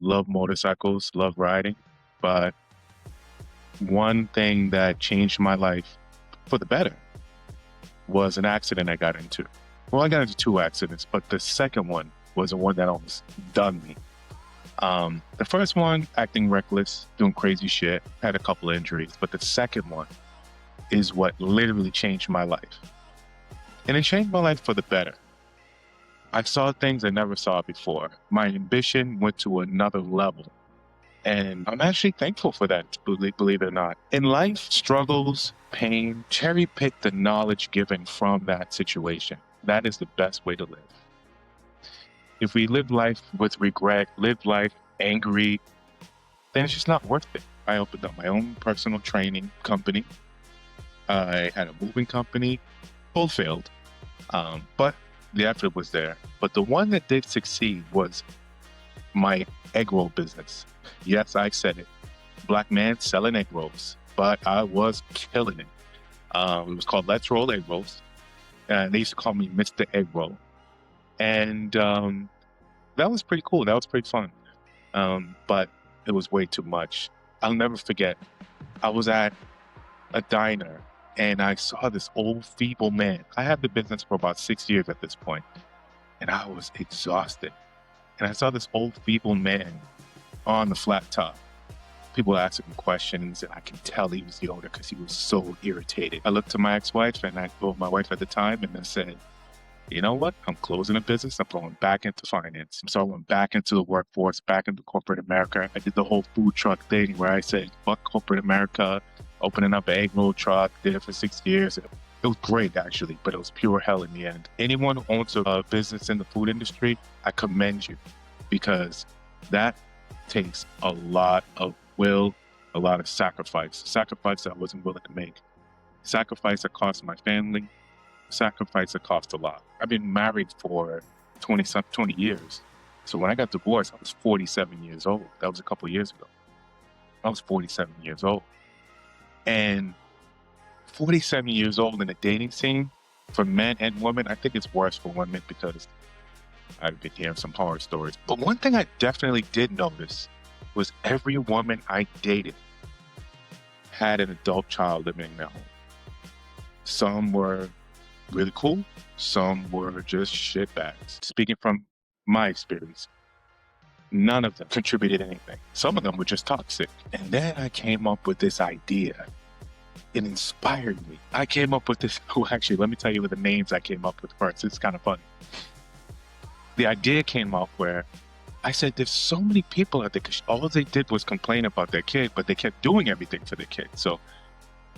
love motorcycles, love riding, but one thing that changed my life for the better was an accident I got into. Well, I got into two accidents, but the second one was the one that almost done me. The first one, acting reckless, doing crazy shit, had a couple of injuries, but the second one is what literally changed my life. And it changed my life for the better. I saw things I never saw before. My ambition went to another level. And I'm actually thankful for that, believe it or not. In life, struggles, pain, cherry pick the knowledge given from that situation. That is the best way to live. If we live life with regret, live life angry, then it's just not worth it. I opened up my own personal training company. I had a moving company, both failed, but the effort was there. But the one that did succeed was my egg roll business. Yes, I said it. Black man selling egg rolls, but I was killing it. It was called Let's Roll Egg Rolls. And they used to call me Mr. Egg Roll. And that was pretty cool. That was pretty fun. But it was way too much. I'll never forget. I was at a diner and I saw this old feeble man. I had the business for about 6 years at this point, and I was exhausted. And I saw this old feeble man on the flat top. People were asking him questions, and I could tell he was the owner because he was so irritated. I looked to my ex-wife, and my wife at the time, and I said, you know what? I'm closing a business. I'm going back into finance. So I went back into the workforce, back into corporate America. I did the whole food truck thing where I said, fuck corporate America, opening up an egg roll truck, did it for 6 years. It was great, actually, but it was pure hell in the end. Anyone who owns a business in the food industry, I commend you, because that takes a lot of will, a lot of sacrifice that I wasn't willing to make. Sacrifice that cost my family, sacrifice that cost a lot. I've been married for 20 years. So when I got divorced, I was 47 years old. That was a couple of years ago. I was 47 years old. And 47 years old in the dating scene, for men and women, I think it's worse for women because I've been hearing some horror stories. But one thing I definitely did notice was every woman I dated had an adult child living in their home. Some were really cool. Some were just shitbags. Speaking from my experience, none of them contributed anything. Some of them were just toxic. And then I came up with this idea. It inspired me. I came up with this. Oh, actually, let me tell you the names I came up with first. It's kind of funny. The idea came up where I said, there's so many people out there, because all they did was complain about their kid, but they kept doing everything for their kid. So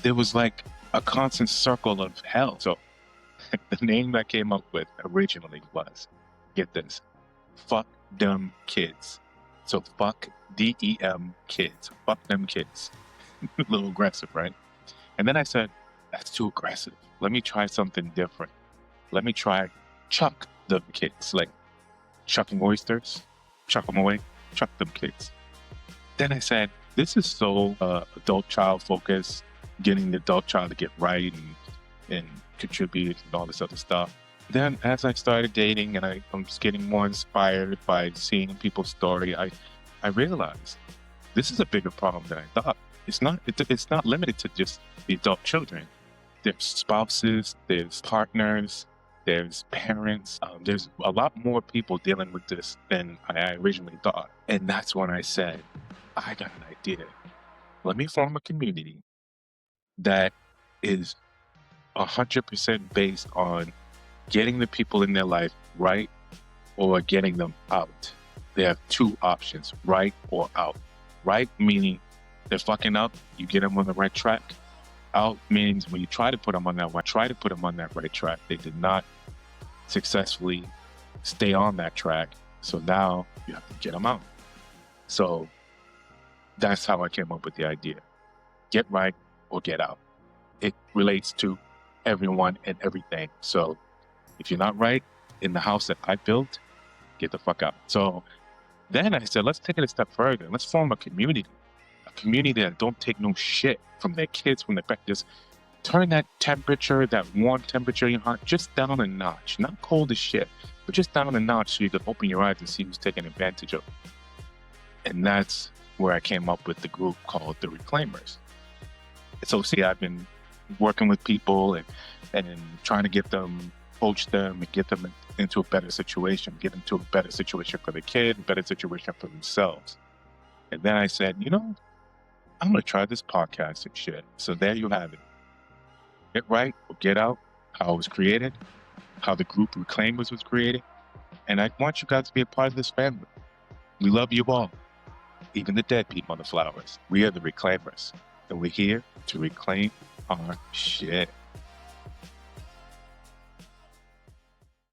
there was like a constant circle of hell. So the name I came up with originally was, get this, fuck them kids. So fuck DEM kids. Fuck them kids. A little aggressive, right? And then I said, that's too aggressive. Let me try something different. Let me try chuck them kids, like chucking oysters. Chuck them away, chuck them kids. Then I said, this is so adult child focused, getting the adult child to get right and contribute and all this other stuff. Then as I started dating and I'm just getting more inspired by seeing people's story, I realized this is a bigger problem than I thought. It's not limited to just the adult children. There's spouses, there's partners, there's parents, there's a lot more people dealing with this than I originally thought. And that's when I said, I got an idea. Let me form a community that is 100% based on getting the people in their life right or getting them out. They have two options, right or out. Right meaning they're fucking up, you get them on the right track. Out means when you try to put them on that right track, they did not successfully stay on that track. So now you have to get them out. So that's how I came up with the idea. Get right or get out. It relates to everyone and everything. So if you're not right in the house that I built, get the fuck out. So then I said, let's take it a step further. Let's form a community that don't take no shit from their kids, from their back. Just turn that temperature, that warm temperature in your heart, just down a notch. Not cold as shit, but just down a notch so you can open your eyes and see who's taking advantage of it. And that's where I came up with the group called the Reclaimers. So see, I've been working with people and trying to get them, coach them and get them into a better situation, get into a better situation for the kid, a better situation for themselves. And then I said, I'm going to try this podcast and shit. So there you have it. Get right or get out, how it was created, how the group Reclaimers was created. And I want you guys to be a part of this family. We love you all. Even the dead people on the flowers. We are the Reclaimers. And we're here to reclaim our shit.